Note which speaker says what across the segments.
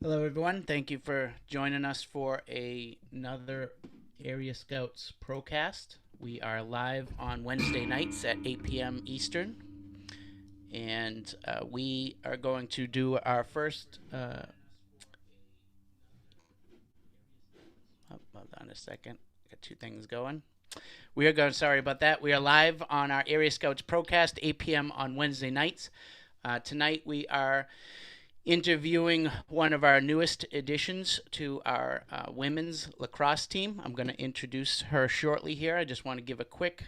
Speaker 1: Hello, everyone. Thank you for joining us for another Area Scouts ProCast. We are live on Wednesday nights at 8 p.m. Eastern, and we are going to do our first. Hold on a second. Got two things going. We are going. Sorry about that. We are live on our Area Scouts ProCast, 8 p.m. on Wednesday nights. Tonight we are interviewing one of our newest additions to our women's lacrosse team. I'm going to introduce her shortly here. I just want to give a quick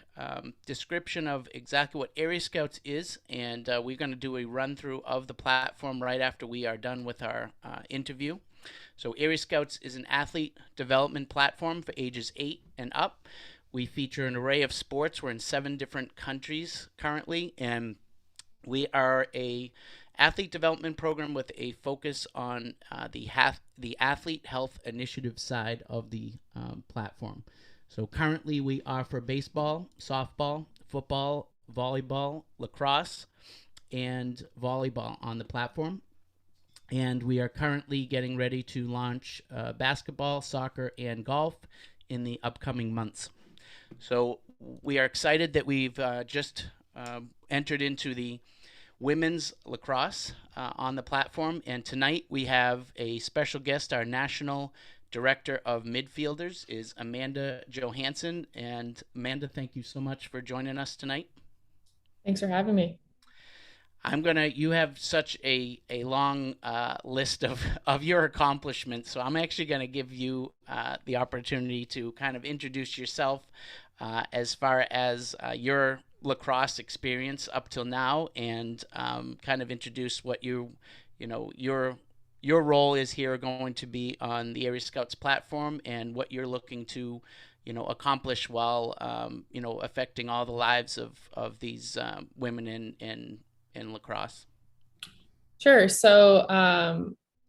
Speaker 1: description of exactly what Area Scouts is, and we're going to do a run through of the platform right after we are done with our interview. So Area Scouts is an athlete development platform for ages 8 and up. We feature an array of sports. We're in 7 different countries currently, and we are a athlete development program with a focus on the athlete health initiative side of the platform. So currently we offer baseball, softball, football, volleyball, lacrosse, and volleyball on the platform. And we are currently getting ready to launch basketball, soccer, and golf in the upcoming months. So we are excited that we've just entered into the women's lacrosse on the platform. And tonight we have a special guest. Our national director of midfielders is Amanda Johansen. And Amanda, thank you so much for joining us tonight.
Speaker 2: Thanks for having me.
Speaker 1: You have such a long list of your accomplishments. So I'm actually going to give you the opportunity to kind of introduce yourself as far as your lacrosse experience up till now, and kind of introduce what your role is here going to be on the Area Scouts platform, and what you're looking to accomplish while affecting all the lives of these women in lacrosse.
Speaker 2: Sure. So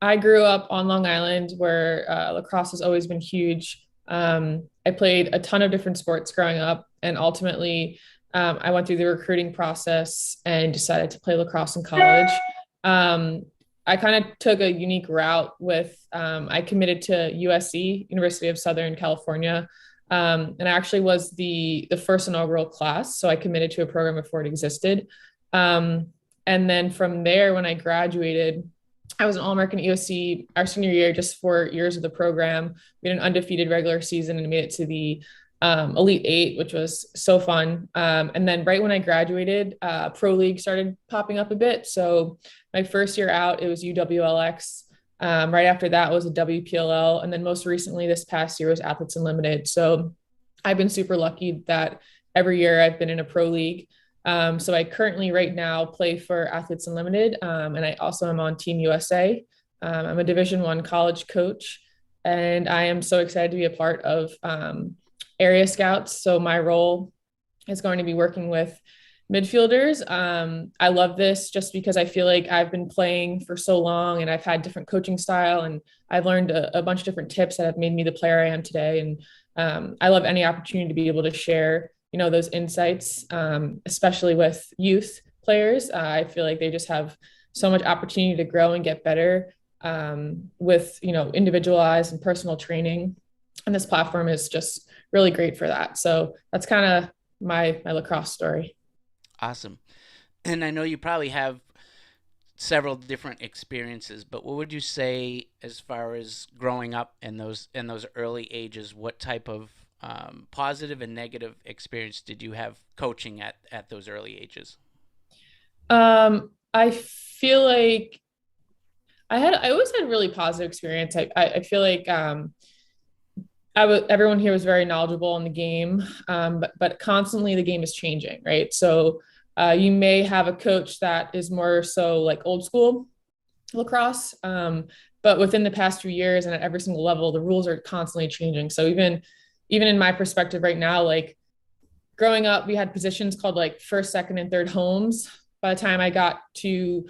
Speaker 2: I grew up on Long Island where lacrosse has always been huge. I played a ton of different sports growing up, and ultimately I went through the recruiting process and decided to play lacrosse in college. I kind of took a unique route with I committed to USC, University of Southern California. And I actually was the first inaugural class. So I committed to a program before it existed. And then from there, when I graduated, I was an All-American at USC our senior year, just 4 years of the program. We had an undefeated regular season and made it to the Elite Eight, which was so fun. And then right when I graduated, Pro League started popping up a bit. So my first year out, it was UWLX. Right after that was a WPLL. And then most recently this past year was Athletes Unlimited. So I've been super lucky that every year I've been in a Pro League. So I currently right now play for Athletes Unlimited, and I also am on Team USA. I'm a Division I college coach, and I am so excited to be a part of Area Scouts. So my role is going to be working with midfielders. I love this just because I feel like I've been playing for so long, and I've had different coaching style, and I've learned a bunch of different tips that have made me the player I am today. And I love any opportunity to be able to share those insights, especially with youth players. I feel like they just have so much opportunity to grow and get better with individualized and personal training, and this platform is just really great for that. So that's kind of my lacrosse story.
Speaker 1: Awesome. And I know you probably have several different experiences, but what would you say as far as growing up in those early ages? What type of positive and negative experience did you have coaching at those early ages?
Speaker 2: I feel like I always had really positive experience. I feel like everyone here was very knowledgeable in the game, but constantly the game is changing, right? So you may have a coach that is more so like old school lacrosse, but within the past few years and at every single level, the rules are constantly changing. So even in my perspective right now, like growing up, we had positions called like first, second, and third homes. By the time I got to,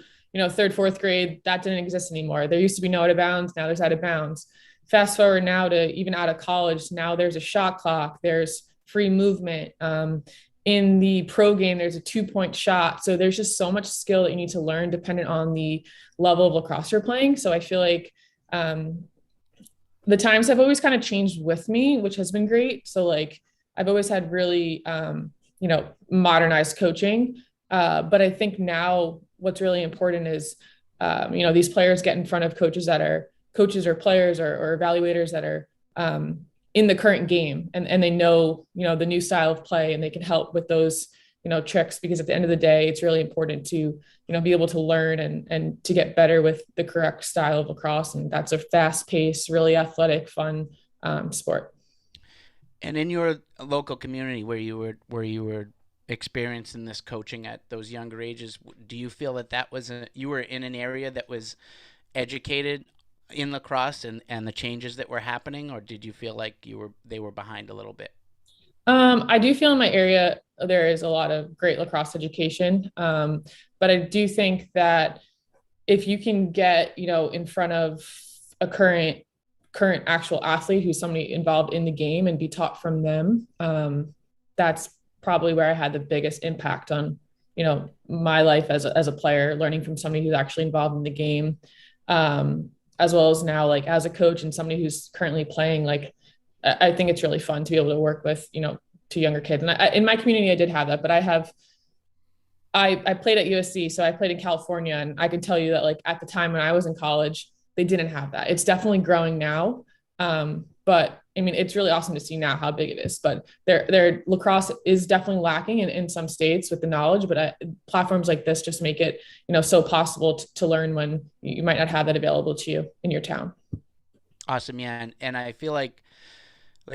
Speaker 2: third, fourth grade, that didn't exist anymore. There used to be no out of bounds. Now there's out of bounds. Fast forward now to even out of college. Now there's a shot clock. There's free movement. In the pro game, there's a 2-point shot. So there's just so much skill that you need to learn dependent on the level of lacrosse you're playing. So I feel like Um, the times have always kind of changed with me, which has been great. So like I've always had really modernized coaching. But I think now what's really important is these players get in front of coaches that are coaches or players or evaluators that are in the current game, and they know, the new style of play, and they can help with those, tricks, because at the end of the day, it's really important to, be able to learn and to get better with the correct style of lacrosse. And that's a fast paced, really athletic, fun sport.
Speaker 1: And in your local community where you were experiencing this coaching at those younger ages, do you feel that you were in an area that was educated in lacrosse and the changes that were happening, or did you feel like they were behind a little bit?
Speaker 2: I do feel in my area there is a lot of great lacrosse education, but I do think that if you can get, in front of a current actual athlete who's somebody involved in the game and be taught from them, that's probably where I had the biggest impact on, my life as a player, learning from somebody who's actually involved in the game, as well as now, like as a coach and somebody who's currently playing. Like I think it's really fun to be able to work with, to younger kids. And in my community, I did have that, but I played at USC, so I played in California, and I can tell you that like at the time when I was in college, they didn't have that. It's definitely growing now, but I mean, it's really awesome to see now how big it is. But their lacrosse is definitely lacking in some states with the knowledge. But platforms like this just make it, so possible to learn when you might not have that available to you in your town.
Speaker 1: Awesome, yeah, and I feel like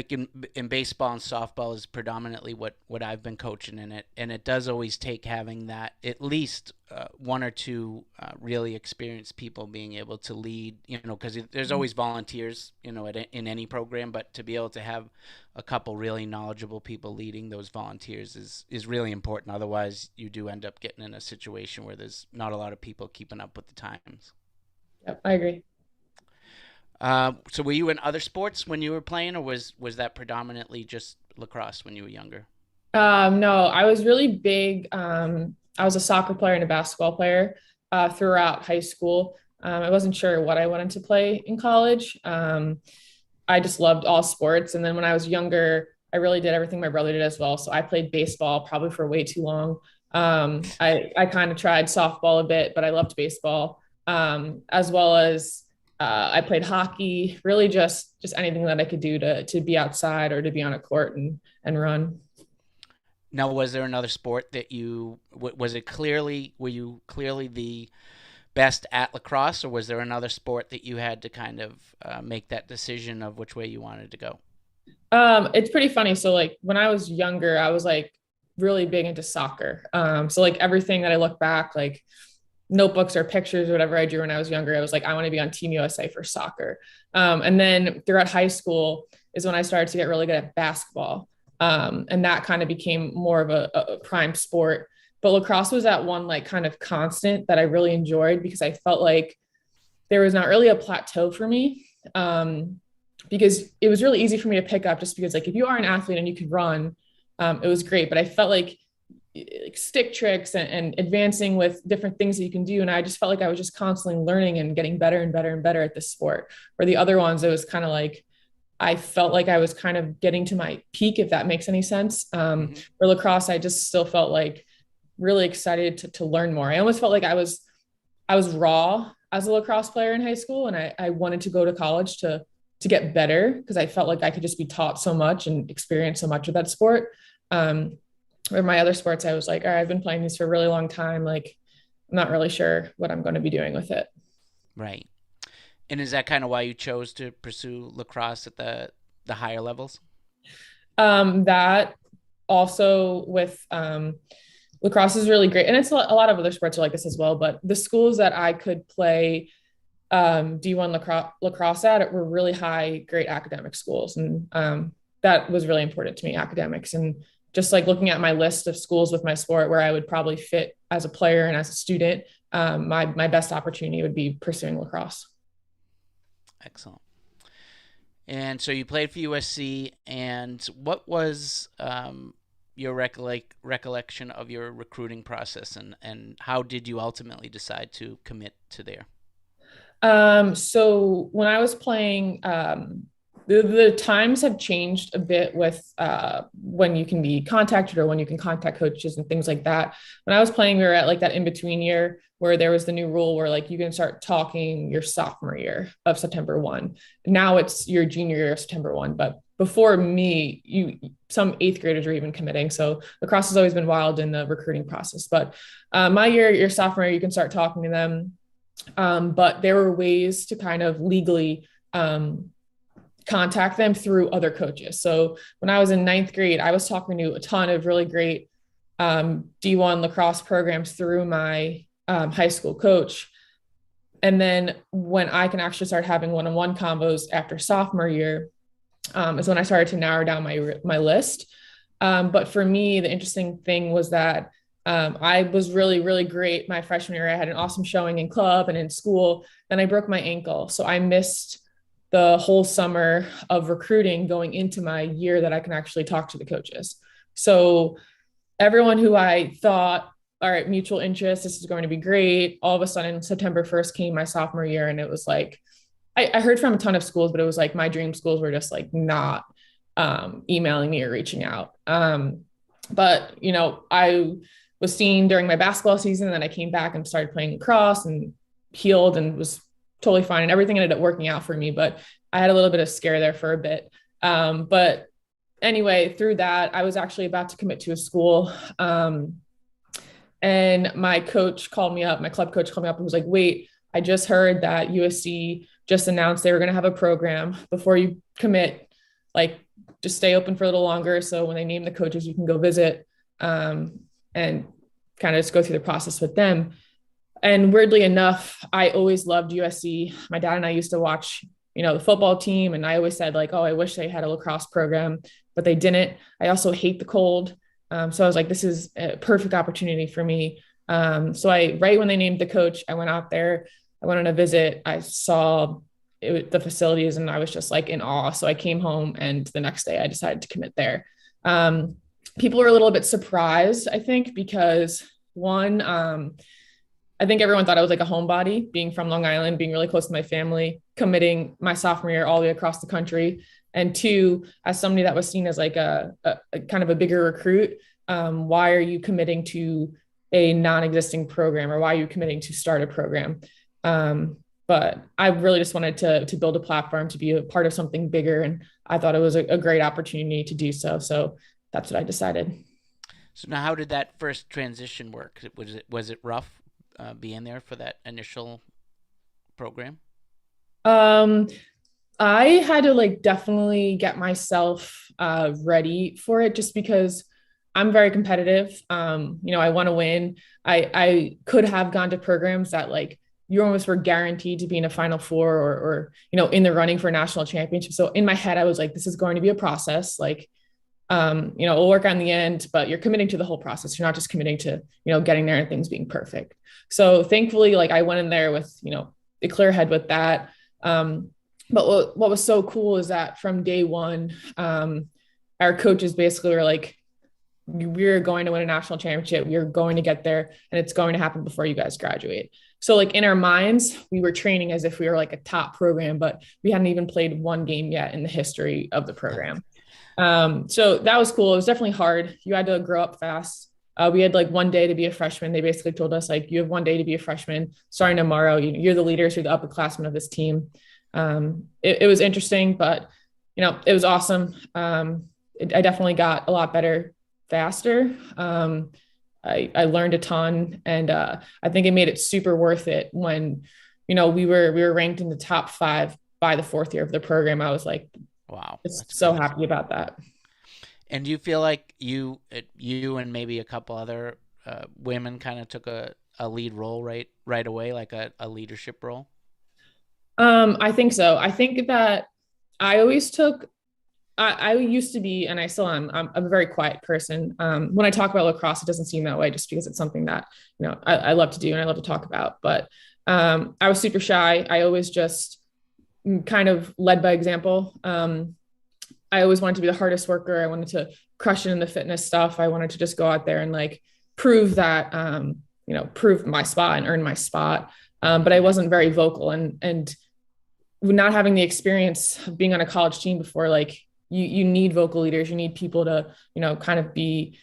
Speaker 1: in baseball and softball is predominantly what I've been coaching in it, and it does always take having that at least one or two really experienced people being able to lead, because there's always volunteers, in any program, but to be able to have a couple really knowledgeable people leading those volunteers is really important. Otherwise, you do end up getting in a situation where there's not a lot of people keeping up with the times.
Speaker 2: Yep, I agree.
Speaker 1: So were you in other sports when you were playing, or was that predominantly just lacrosse when you were younger?
Speaker 2: No, I was really big. I was a soccer player and a basketball player throughout high school. I wasn't sure what I wanted to play in college. I just loved all sports. And then when I was younger, I really did everything my brother did as well. So I played baseball probably for way too long. I kind of tried softball a bit, but I loved baseball, as well as I played hockey. Really, just anything that I could do to be outside or to be on a court and run.
Speaker 1: Now, was there another sport that was it clearly were you clearly the best at lacrosse, or was there another sport that you had to kind of make that decision of which way you wanted to go?
Speaker 2: It's pretty funny. So like when I was younger, I was like really big into soccer. So like everything that I look back, like notebooks or pictures or whatever I drew when I was younger, I was like, I want to be on Team USA for soccer. And then throughout high school is when I started to get really good at basketball. And that kind of became more of a prime sport. But lacrosse was that one like kind of constant that I really enjoyed, because I felt like there was not really a plateau for me. Because it was really easy for me to pick up, just because like if you are an athlete and you could run, it was great. But I felt like stick tricks and advancing with different things that you can do. And I just felt like I was just constantly learning and getting better and better and better at this sport. Where the other ones, it was kind of like, I felt like I was kind of getting to my peak, if that makes any sense.
Speaker 1: Hmm.
Speaker 2: For lacrosse, I just still felt like really excited to learn more. I almost felt like I was raw as a lacrosse player in high school. And I wanted to go to college to get better, because I felt like I could just be taught so much and experience so much of that sport. Where my other sports, I was like, all right, I've been playing these for a really long time. Like, I'm not really sure what I'm going to be doing with it.
Speaker 1: Right. And is that kind of why you chose to pursue lacrosse at the higher levels?
Speaker 2: That also with lacrosse is really great. And it's a lot of other sports are like this as well. But the schools that I could play D1 lacrosse at were really high, great academic schools. And that was really important to me, academics. And just like looking at my list of schools with my sport where I would probably fit as a player and as a student, my best opportunity would be pursuing lacrosse.
Speaker 1: Excellent. And so you played for USC, and what was your recollection of your recruiting process, and how did you ultimately decide to commit to there?
Speaker 2: So when I was playing, the times have changed a bit with when you can be contacted or when you can contact coaches and things like that. When I was playing, we were at like that in between year where there was the new rule where like you can start talking your sophomore year of September 1. Now it's your junior year of September 1. But before me, some eighth graders are even committing. So lacrosse has always been wild in the recruiting process. But my year, your sophomore year, you can start talking to them. But there were ways to kind of legally contact them through other coaches. So when I was in ninth grade, I was talking to a ton of really great D1 lacrosse programs through my high school coach. And then when I can actually start having one-on-one combos after sophomore year is when I started to narrow down my list. But for me, the interesting thing was that I was really, really great my freshman year. I had an awesome showing in club and in school. Then I broke my ankle. So I missed the whole summer of recruiting going into my year that I can actually talk to the coaches. So everyone who I thought, all right, mutual interest, this is going to be great. All of a sudden, September 1st came my sophomore year. And it was like, I heard from a ton of schools, but it was like my dream schools were just like not emailing me or reaching out. But, I was seen during my basketball season. And then I came back and started playing lacrosse and healed and was totally fine. And everything ended up working out for me, but I had a little bit of scare there for a bit. But anyway, through that, I was actually about to commit to a school. And my coach called me up, my club coach called me up and was like, wait, I just heard that USC just announced they were going to have a program. Before you commit, like just stay open for a little longer. So when they name the coaches, you can go visit and kind of just go through the process with them. And weirdly enough, I always loved USC. My dad and I used to watch, the football team. And I always said like, oh, I wish they had a lacrosse program, but they didn't. I also hate the cold. So I was like, this is a perfect opportunity for me. So right when they named the coach, I went out there, I went on a visit, I saw the facilities and I was just like in awe. So I came home and the next day I decided to commit there. People were a little bit surprised, I think, because one, I think everyone thought I was like a homebody, being from Long Island, being really close to my family, committing my sophomore year all the way across the country. And two, as somebody that was seen as like a kind of a bigger recruit, why are you committing to a non-existing program, or why are you committing to start a program? But I really just wanted to build a platform to be a part of something bigger. And I thought it was a great opportunity to do so. So that's what I decided.
Speaker 1: So now how did that first transition work? Was it rough being there for that initial program?
Speaker 2: I had to like definitely get myself ready for it just because I'm very competitive. I want to win. I could have gone to programs that like you almost were guaranteed to be in a Final Four or in the running for a national championship. So in my head, I was like, this is going to be a process. Like, it'll work out in the end, but you're committing to the whole process. You're not just committing to, getting there and things being perfect. So thankfully, like I went in there with, a clear head with that. But what was so cool is that from day one, our coaches basically were like, we're going to win a national championship. We're going to get there and it's going to happen before you guys graduate. So like in our minds, we were training as if we were like a top program, but we hadn't even played one game yet in the history of the program. So that was cool. It was definitely hard. You had to grow up fast. We had like one day to be a freshman. They basically told us like, you have one day to be a freshman starting tomorrow. You're the leaders, you're the upperclassmen of this team. It was interesting, but it was awesome. I definitely got a lot better faster. I learned a ton, and I think it made it super worth it when, we were ranked in the top 5 by the 4th year of the program. I was like,
Speaker 1: wow,
Speaker 2: so happy about that.
Speaker 1: And do you feel like you and maybe a couple other women kind of took a lead role right away, like a leadership role?
Speaker 2: I think so. I think that I always took, I used to be, and I still am, I'm a very quiet person. When I talk about lacrosse, it doesn't seem that way just because it's something that, I love to do and I love to talk about, but I was super shy. I always just kind of led by example. I always wanted to be the hardest worker. I wanted to crush it in the fitness stuff. I wanted to just go out there and like prove that, prove my spot and earn my spot. but I wasn't very vocal, and not having the experience of being on a college team before, like you need vocal leaders. You need people to, kind of be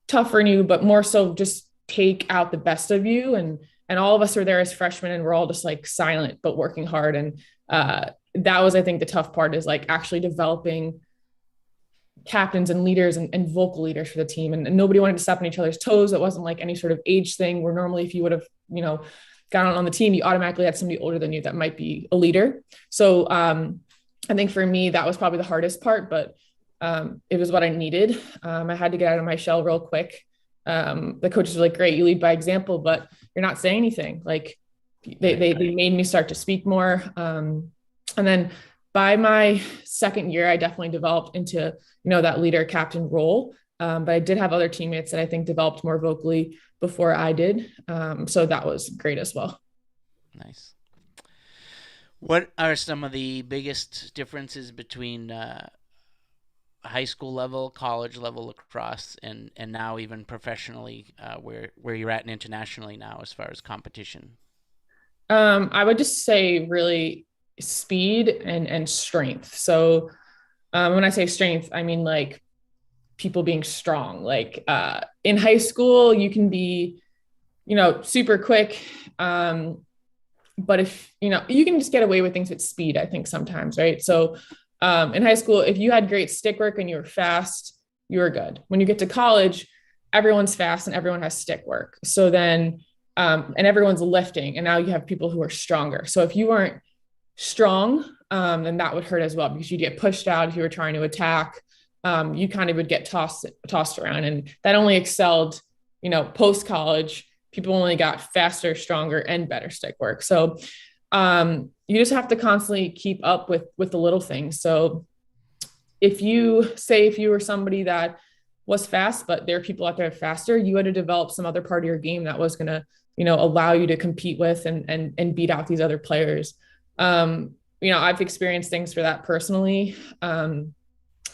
Speaker 2: tough on you, but more so just take out the best of you. And all of us are there as freshmen, and we're all just like silent, but working hard. And that was, I think, the tough part, is like actually developing captains and leaders and vocal leaders for the team. And nobody wanted to step on each other's toes. It wasn't like any sort of age thing where normally if you would have, gotten on the team, you automatically had somebody older than you that might be a leader. So I think for me, that was probably the hardest part, but it was what I needed. I had to get out of my shell real quick. The coaches were like, great, you lead by example, but you're not saying anything. Like they made me start to speak more. And then by my second year, I definitely developed into, that leader captain role. But I did have other teammates that I think developed more vocally before I did. So that was great as well.
Speaker 1: Nice. What are some of the biggest differences between high school level, college level lacrosse, and now even professionally, where you're at and internationally now as far as competition?
Speaker 2: I would just say really speed and strength. So when I say strength, I mean like people being strong. Like in high school, you can be, super quick. But if, you can just get away with things with speed, I think sometimes, right? So in high school, if you had great stick work and you were fast, you were good. When you get to college, everyone's fast and everyone has stick work. So then, and everyone's lifting, and now you have people who are stronger. So if you weren't strong, then that would hurt as well, because you'd get pushed out if you were trying to attack. You kind of would get tossed around, and that only excelled, post college. People only got faster, stronger, and better stick work. So you just have to constantly keep up with the little things. So if you were somebody that was fast, but there are people out there faster, you had to develop some other part of your game that was going to, allow you to compete with and beat out these other players. I've experienced things for that personally.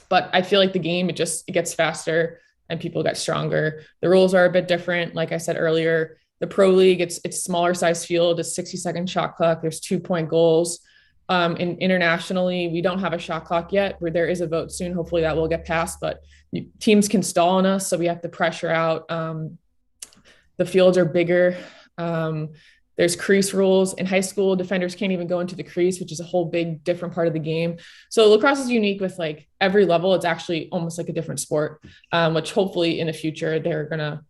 Speaker 2: But I feel like the game, it gets faster and people get stronger. The rules are a bit different. Like I said earlier, the pro league, it's smaller size field, a 60-second shot clock. There's 2-point goals. And internationally, we don't have a shot clock yet, where there is a vote soon. Hopefully that will get passed, but teams can stall on us. So we have to pressure out. The fields are bigger. There's crease rules. In high school, defenders can't even go into the crease, which is a whole big different part of the game. So lacrosse is unique with like every level. It's actually almost like a different sport, which hopefully in the future they're going to,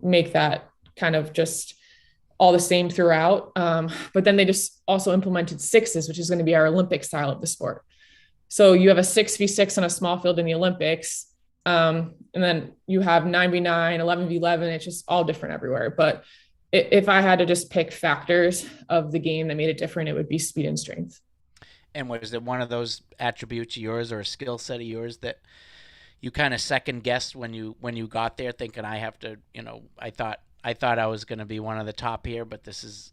Speaker 2: make that kind of just all the same throughout. But then they just also implemented sixes, which is going to be our Olympic style of the sport. So you have a 6v6 on a small field in the Olympics. And then you have 9v9, 11v11. It's just all different everywhere. But if I had to just pick factors of the game that made it different, it would be speed and strength.
Speaker 1: And was it one of those attributes of yours or a skill set of yours that you kind of second guessed when you got there, thinking I have to, I thought I was going to be one of the top here, but this is,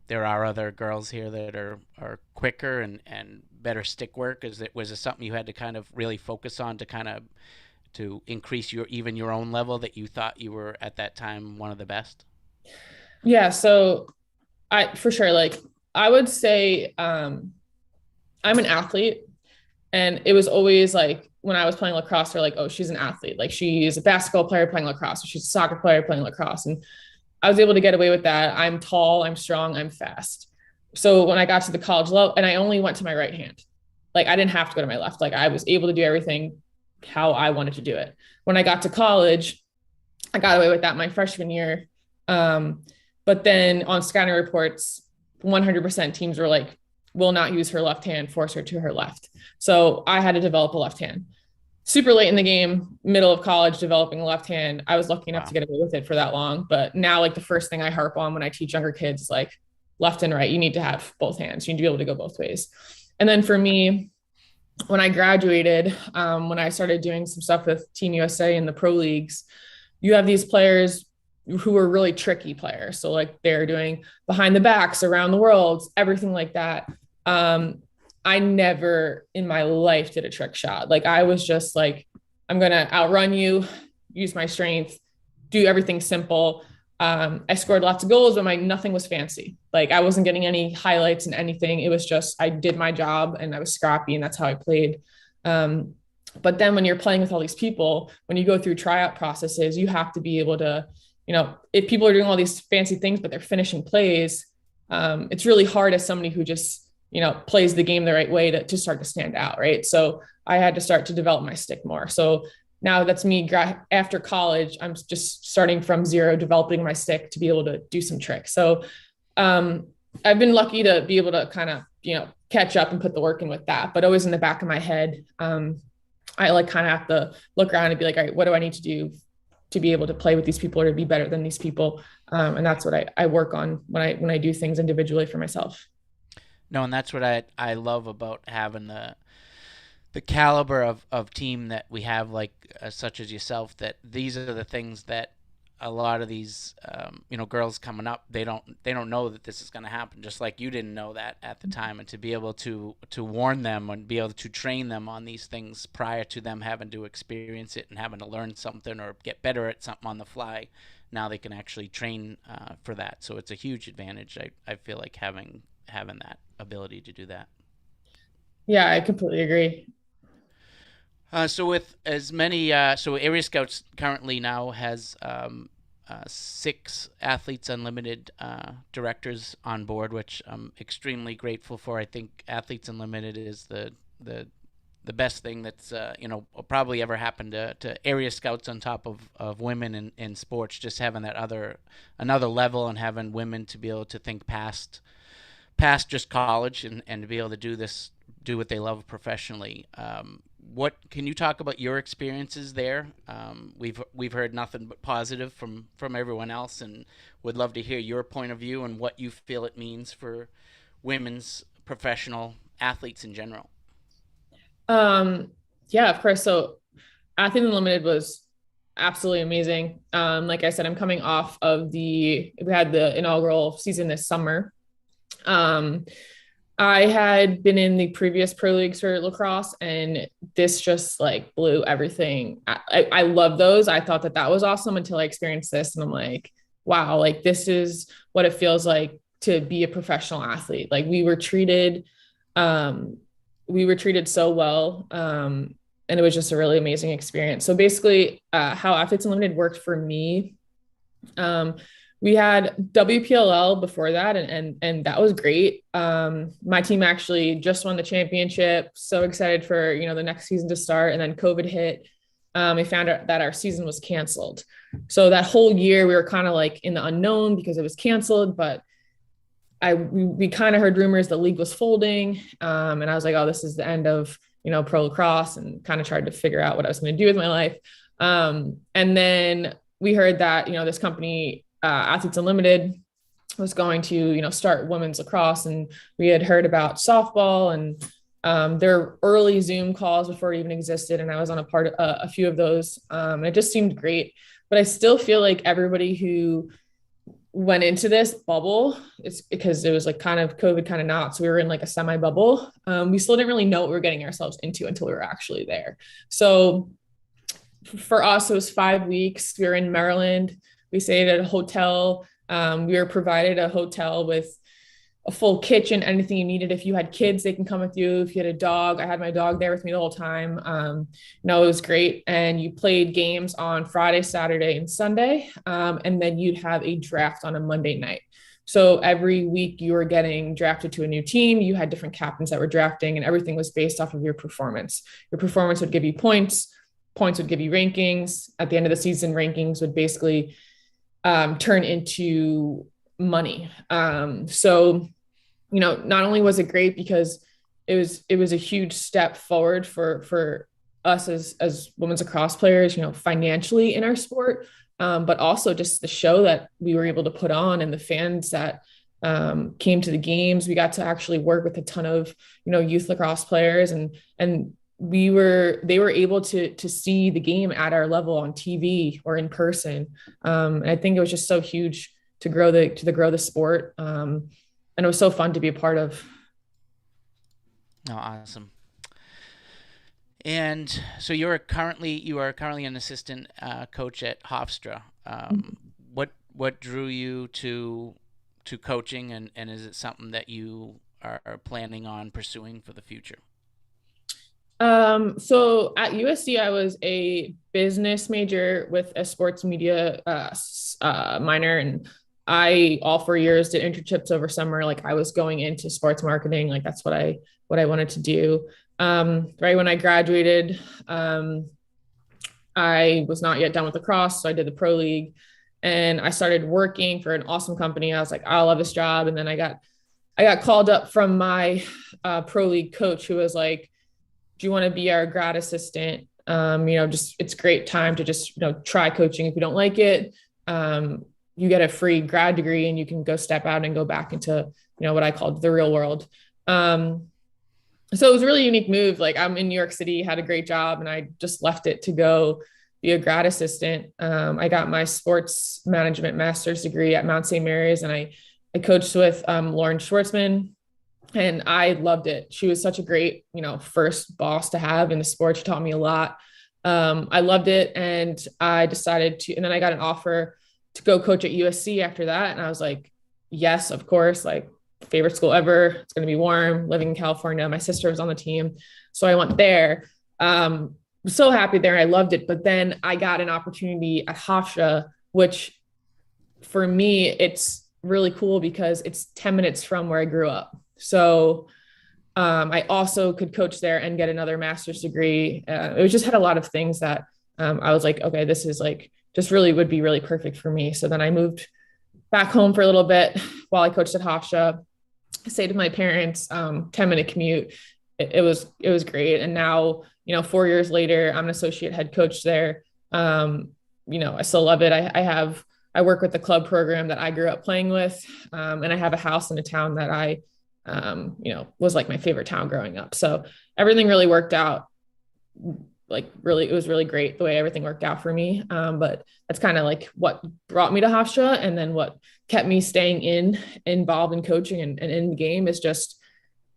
Speaker 1: there are other girls here that are quicker and better stick work. Was it something you had to kind of really focus on to increase your own level, that you thought you were at that time one of the best?
Speaker 2: Yeah. So for sure, like I would say, I'm an athlete, and it was always like when I was playing lacrosse, they're like, oh, she's an athlete. Like she's a basketball player playing lacrosse, or she's a soccer player playing lacrosse. And I was able to get away with that. I'm tall, I'm strong, I'm fast. So when I got to the college level, and I only went to my right hand, like I didn't have to go to my left. Like I was able to do everything how I wanted to do it. When I got to college, I got away with that my freshman year. But then on scouting reports, 100% teams were like, will not use her left hand, force her to her left. So I had to develop a left hand. Super late in the game, middle of college, developing a left hand. I was lucky enough to get away with it for that long. But now, like the first thing I harp on when I teach younger kids is like left and right. You need to have both hands. You need to be able to go both ways. And then for me, when I graduated, when I started doing some stuff with Team USA in the pro leagues, you have these players who are really tricky players. So like they're doing behind the backs, around the world, everything like that. I never in my life did a trick shot. Like I was just like, I'm going to outrun you, use my strength, do everything simple. I scored lots of goals, but nothing was fancy. Like I wasn't getting any highlights and anything. It was just I did my job and I was scrappy, and that's how I played. But then when you're playing with all these people, when you go through tryout processes, you have to be able to, if people are doing all these fancy things, but they're finishing plays, it's really hard as somebody who just, plays the game the right way to start to stand out. Right. So I had to start to develop my stick more. So now that's me after college. I'm just starting from zero, developing my stick to be able to do some tricks. So I've been lucky to be able to kind of, catch up and put the work in with that, but always in the back of my head. I like kind of have to look around and be like, all right, what do I need to do to be able to play with these people or to be better than these people? And that's what I work on when I do things individually for myself.
Speaker 1: No, and that's what I love about having the caliber of team that we have, like such as yourself, that these are the things that a lot of these girls coming up, they don't know that this is going to happen, just like you didn't know that at the time. And to be able to warn them and be able to train them on these things prior to them having to experience it and having to learn something or get better at something on the fly, now they can actually train for that. So it's a huge advantage. I feel like having that ability to do that.
Speaker 2: Yeah, I completely agree.
Speaker 1: So with as many, so Area Scouts currently now has 6 Athletes Unlimited directors on board, which I'm extremely grateful for. I think Athletes Unlimited is the best thing that's probably ever happened to Area Scouts on top of women in sports. Just having that another level and having women to be able to think past just college and to be able to do what they love professionally. What can you talk about your experiences there? We've heard nothing but positive from everyone else, and would love to hear your point of view and what you feel it means for women's professional athletes in general.
Speaker 2: Yeah, of course. So Athlete Unlimited was absolutely amazing. Like I said, I'm coming off of we had the inaugural season this summer. I had been in the previous pro leagues for lacrosse, and this just like blew everything. I love those. I thought that was awesome until I experienced this, and I'm like, wow, like this is what it feels like to be a professional athlete. Like we were treated so well. And it was just a really amazing experience. So basically, how Athletes Unlimited worked for me, we had WPLL before that, and that was great. My team actually just won the championship. So excited for the next season to start, and then COVID hit. We found out that our season was canceled. So that whole year we were kind of like in the unknown because it was canceled. But we kind of heard rumors the league was folding, and I was like, oh, this is the end of pro lacrosse, and kind of tried to figure out what I was going to do with my life. And then we heard that this company, Athletes Unlimited, was going to start women's lacrosse, and we had heard about softball and their early Zoom calls before it even existed, and I was on a few of those. And it just seemed great, but I still feel like everybody who went into this bubble, it's because it was like kind of COVID, kind of not. So we were in like a semi bubble. We still didn't really know what we were getting ourselves into until we were actually there. So for us, it was 5 weeks. We were in Maryland. We stayed at a hotel. We were provided a hotel with a full kitchen, anything you needed. If you had kids, they can come with you. If you had a dog, I had my dog there with me the whole time. It was great. And you played games on Friday, Saturday, and Sunday. And then you'd have a draft on a Monday night. So every week you were getting drafted to a new team. You had different captains that were drafting, and everything was based off of your performance. Your performance would give you points. Points would give you rankings. At the end of the season, rankings would basically turn into money. So not only was it great because it was a huge step forward for us as women's lacrosse players, financially in our sport, but also just the show that we were able to put on and the fans that came to the games. We got to actually work with a ton of youth lacrosse players, and they were able to see the game at our level on TV or in person. And I think it was just so huge to grow the sport. And it was so fun to be a part of.
Speaker 1: Oh, awesome. And so you are currently an assistant coach at Hofstra. what drew you to coaching, and is it something that you are planning on pursuing for the future?
Speaker 2: So at USC, I was a business major with a sports media minor, and I all 4 years did internships over summer. Like I was going into sports marketing, like that's what I wanted to do. Right when I graduated, I was not yet done with lacrosse, so I did the pro league, and I started working for an awesome company. I was like, I love this job, and then I got called up from my pro league coach, who was like, do you want to be our grad assistant? Just it's great time to just, try coaching. If you don't like it, you get a free grad degree and you can go step out and go back into, what I called the real world. So it was a really unique move. Like I'm in New York City, had a great job, and I just left it to go be a grad assistant. I got my sports management master's degree at Mount St. Mary's, and I coached with Lauren Schwartzman, and I loved it. She was such a great, first boss to have in the sport. She taught me a lot. I loved it. And I decided to, and then I got an offer to go coach at USC after that. And I was like, yes, of course, like favorite school ever. It's going to be warm, living in California. My sister was on the team. So I went there. Was so happy there. I loved it. But then I got an opportunity at Hofstra, which for me, it's really cool because it's 10 minutes from where I grew up. So I also could coach there and get another master's degree. It was just had a lot of things that I was like, okay, this is like just really would be really perfect for me. So then I moved back home for a little bit while I coached at Hofstra. I stayed with my parents, 10-minute commute. It was great. And now, 4 years later, I'm an associate head coach there. I still love it. I work with the club program that I grew up playing with. And I have a house in a town that I was like my favorite town growing up. So everything really worked out. It was really great the way everything worked out for me. But that's kind of like what brought me to Hofstra, and then what kept me staying involved in coaching and in the game is just,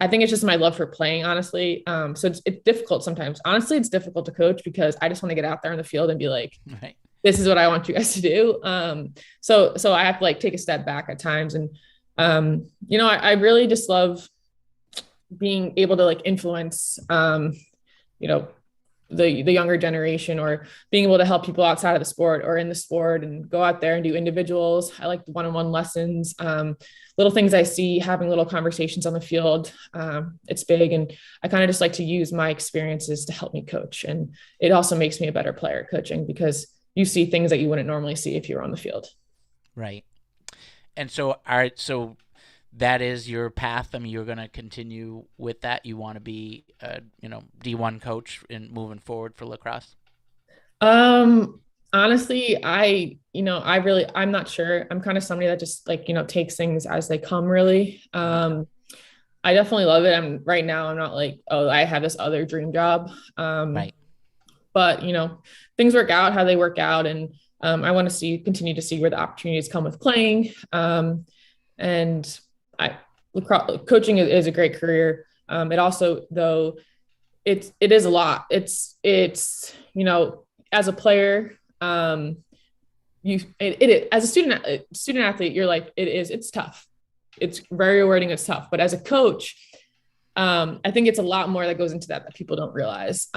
Speaker 2: I think it's just my love for playing, honestly. So it's difficult sometimes. Honestly, it's difficult to coach because I just want to get out there in the field and be like, right, this is what I want you guys to do. So I have to like take a step back at times. And I really just love being able to like influence, the younger generation, or being able to help people outside of the sport or in the sport and go out there and do individuals. I like the one-on-one lessons, little things I see, having little conversations on the field. It's big. And I kind of just like to use my experiences to help me coach. And it also makes me a better player coaching because you see things that you wouldn't normally see if you were on the field.
Speaker 1: Right. And so, all right, so that is your path. I mean, you're going to continue with that. You want to be a, D1 coach in moving forward for lacrosse?
Speaker 2: Honestly, I'm not sure. I'm kind of somebody that just like, takes things as they come, really. I definitely love it. Right now, I'm not like, oh, I have this other dream job.
Speaker 1: Right.
Speaker 2: But, things work out how they work out. And I want to continue to see where the opportunities come with playing. And coaching is a great career. It also, though, it is a lot. It's as a player, as a student athlete, you're like, it's tough. It's very rewarding. It's tough. But as a coach, I think it's a lot more that goes into that people don't realize.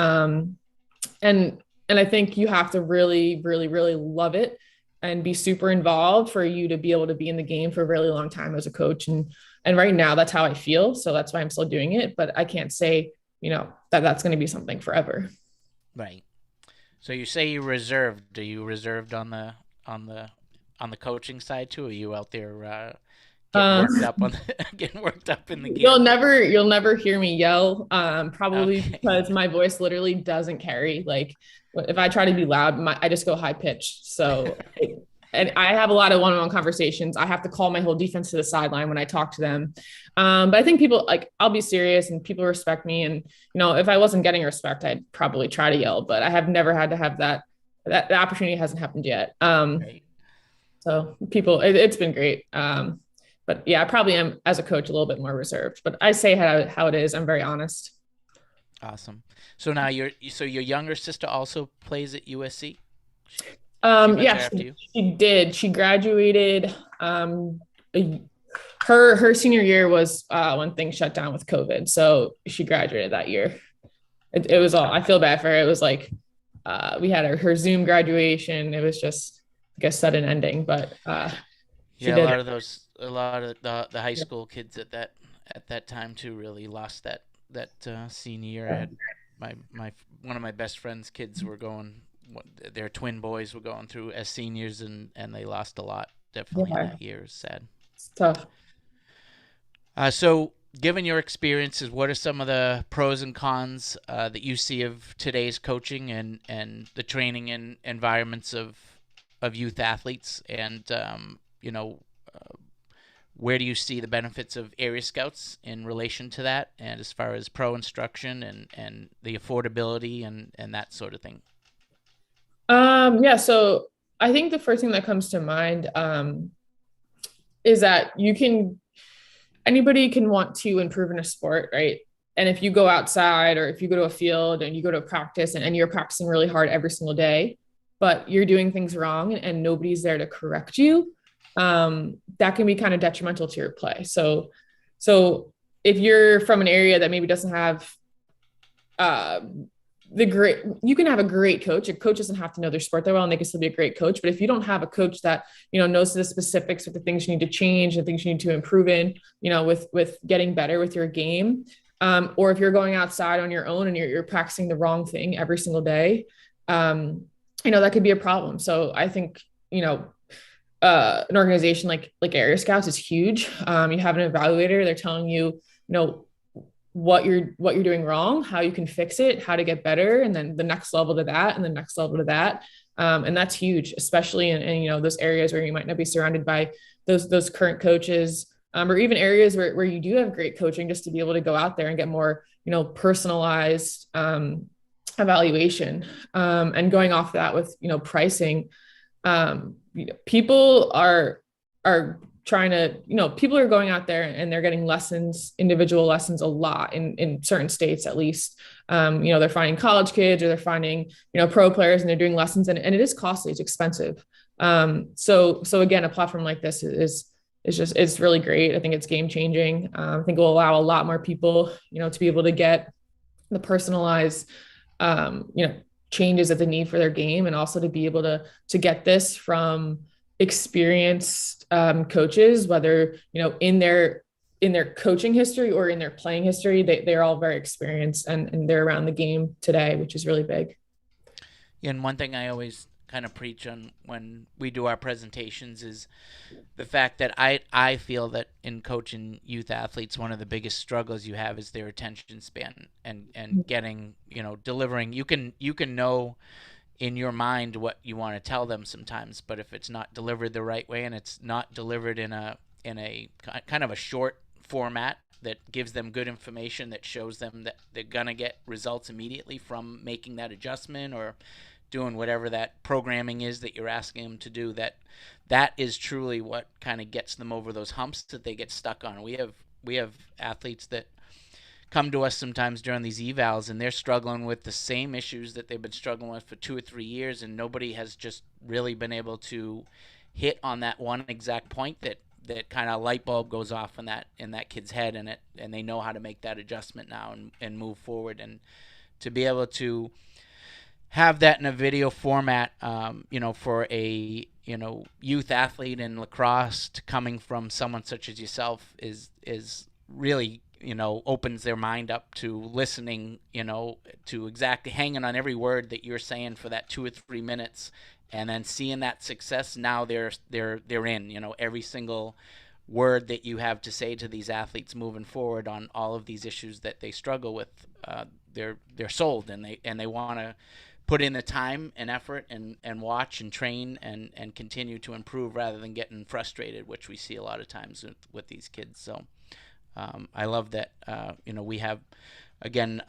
Speaker 2: And I think you have to really, really, really love it and be super involved for you to be able to be in the game for a really long time as a coach. And right now that's how I feel. So that's why I'm still doing it. But I can't say, that's going to be something forever.
Speaker 1: Right. So you say you're reserved. Are you reserved on the coaching side too? Or are you out there getting worked up in the game?
Speaker 2: You'll never hear me yell. Probably okay. Because my voice literally doesn't carry. Like if I try to be loud, I just go high pitched. So, and I have a lot of one-on-one conversations. I have to call my whole defense to the sideline when I talk to them. But I think people I'll be serious and people respect me. And, if I wasn't getting respect, I'd probably try to yell, but I have never had to have that the opportunity hasn't happened yet. Right. So it's been great. But yeah, I probably am as a coach a little bit more reserved, but I say how it is. I'm very honest.
Speaker 1: Awesome. So now your younger sister also plays at USC? She went
Speaker 2: Yeah,
Speaker 1: there after you?
Speaker 2: she did. She graduated. A- her senior year was when things shut down with COVID, so she graduated that year. It was all.
Speaker 1: Okay.
Speaker 2: I feel bad for her. It was like we had her Zoom graduation. It was just like a sudden ending, but she
Speaker 1: Yeah, a
Speaker 2: did
Speaker 1: lot
Speaker 2: it.
Speaker 1: of the high school kids at that time too really lost that senior year. I had my one of my best friend's kids were going. Their twin boys were going through as seniors, and they lost a lot. Definitely in
Speaker 2: Yeah,
Speaker 1: that year. It's sad.
Speaker 2: it's tough.
Speaker 1: So, given your experiences, what are some of the pros and cons that you see of today's coaching and the training and environments of youth athletes? And where do you see the benefits of area scouts in relation to that, and as far as pro instruction and the affordability and that sort of thing?
Speaker 2: Yeah, so I think the first thing that comes to mind is that anybody can want to improve in a sport, right? And if you go outside or if you go to a field and you go to a practice and you're practicing really hard every single day, but you're doing things wrong and nobody's there to correct you, that can be kind of detrimental to your play. So if you're from an area that maybe doesn't have uh, you can have a great coach. A coach doesn't have to know their sport that well and they can still be a great coach. But if you don't have a coach that, knows the specifics of the things you need to change and things you need to improve in, with getting better with your game, or if you're going outside on your own and you're practicing the wrong thing every single day, that could be a problem. So I think, an organization like Area Scouts is huge. You have an evaluator, they're telling you, what you're doing wrong, how you can fix it, how to get better, and then the next level to that, and the next level to that. And that's huge, especially in those areas where you might not be surrounded by those current coaches, or even areas where you do have great coaching, just to be able to go out there and get more personalized evaluation. And going off that with pricing, people are trying to, people are going out there and they're getting individual lessons a lot in certain states, at least. They're finding college kids or they're finding, pro players, and they're doing lessons, and it is costly, it's expensive. So again, a platform like this it's really great. I think it's game changing. I think it will allow a lot more people, to be able to get the personalized, changes that they need for their game, and also to be able to get this from experienced coaches, whether in their coaching history or in their playing history. They're all very experienced, and they're around the game today, which is really big.
Speaker 1: And one thing I always kind of preach on when we do our presentations is the fact that I feel that in coaching youth athletes, one of the biggest struggles you have is their attention span and getting, delivering. You can know in your mind what you want to tell them sometimes, but if it's not delivered the right way and it's not delivered in a kind of a short format that gives them good information, that shows them that they're going to get results immediately from making that adjustment or doing whatever that programming is that you're asking them to do, that is truly what kind of gets them over those humps that they get stuck on. We have athletes that come to us sometimes during these evals, and they're struggling with the same issues that they've been struggling with for 2 or 3 years, and nobody has just really been able to hit on that one exact point that kind of light bulb goes off in that kid's head, and they know how to make that adjustment now and move forward. And to be able to have that in a video format, for a youth athlete in lacrosse, coming from someone such as yourself, is really, opens their mind up to listening, to exactly hanging on every word that you're saying for that 2 or 3 minutes, and then seeing that success. Now they're in, every single word that you have to say to these athletes moving forward on all of these issues that they struggle with. They're sold, and they want to put in the time and effort and watch and train and continue to improve rather than getting frustrated, which we see a lot of times with these kids. So I love that, we have, again,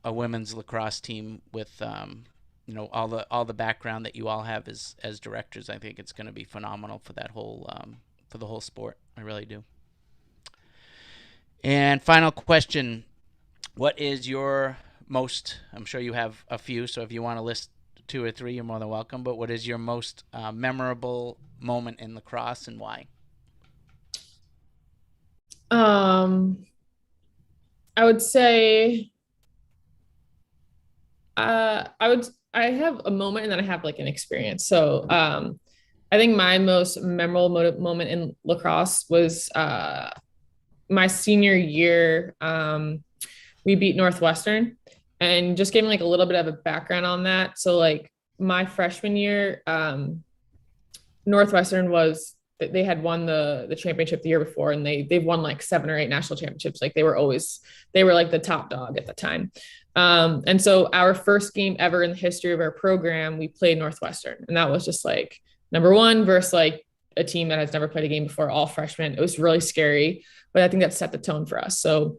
Speaker 1: a women's lacrosse team with, all the background that you all have as directors. I think it's going to be phenomenal for that whole, for the whole sport. I really do. And final question. What is your most, I'm sure you have a few, so if you want to list two or three, you're more than welcome. But what is your most memorable moment in lacrosse and why?
Speaker 2: I would say I have a moment and then I have like an experience. So I think my most memorable moment in lacrosse was my senior year. We beat Northwestern, and just giving like a little bit of a background on that. So like my freshman year, Northwestern was they had won the championship the year before, and they've won like 7 or 8 national championships. Like they were like the top dog at the time. And so our first game ever in the history of our program, we played Northwestern, and that was just like number one versus like a team that has never played a game before, all freshmen. It was really scary, but I think that set the tone for us. So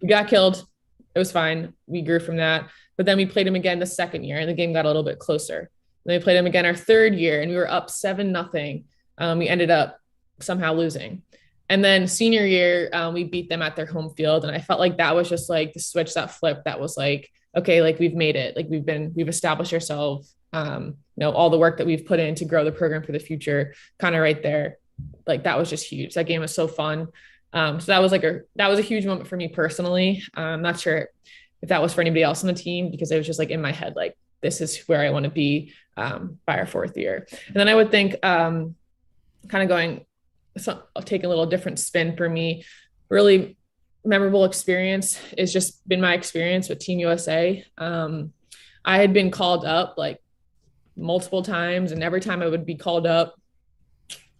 Speaker 2: we got killed. It was fine. We grew from that. But then we played them again the second year, and the game got a little bit closer. Then we played them again our third year, and we were up 7-0. We ended up somehow losing. And then senior year, we beat them at their home field. And I felt like that was just like the switch that flipped. That was like, okay, like we've made it. Like we've established ourselves, all the work that we've put in to grow the program for the future, kind of right there. Like that was just huge. That game was so fun. So that was a huge moment for me personally. I'm not sure if that was for anybody else on the team, because it was just like in my head, like this is where I want to be by our fourth year. And then I would think kind of going, I'll take a little different spin for me. Really memorable experience is just been my experience with Team USA. I had been called up like multiple times, and every time I would be called up,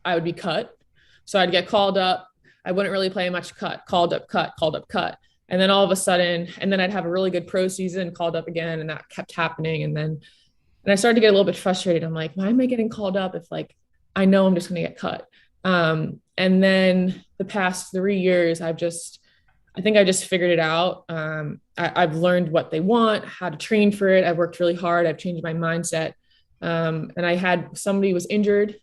Speaker 2: I would be cut. So I'd get called up. I wouldn't really play much, called up, called up, cut. And then all of a sudden, and then I'd have a really good pro season, called up again, and that kept happening. And I started to get a little bit frustrated. I'm like, why am I getting called up if like I know I'm just going to get cut? And then the past 3 years, I think I just figured it out. I've learned what they want, how to train for it. I've worked really hard. I've changed my mindset. And I had somebody was injured.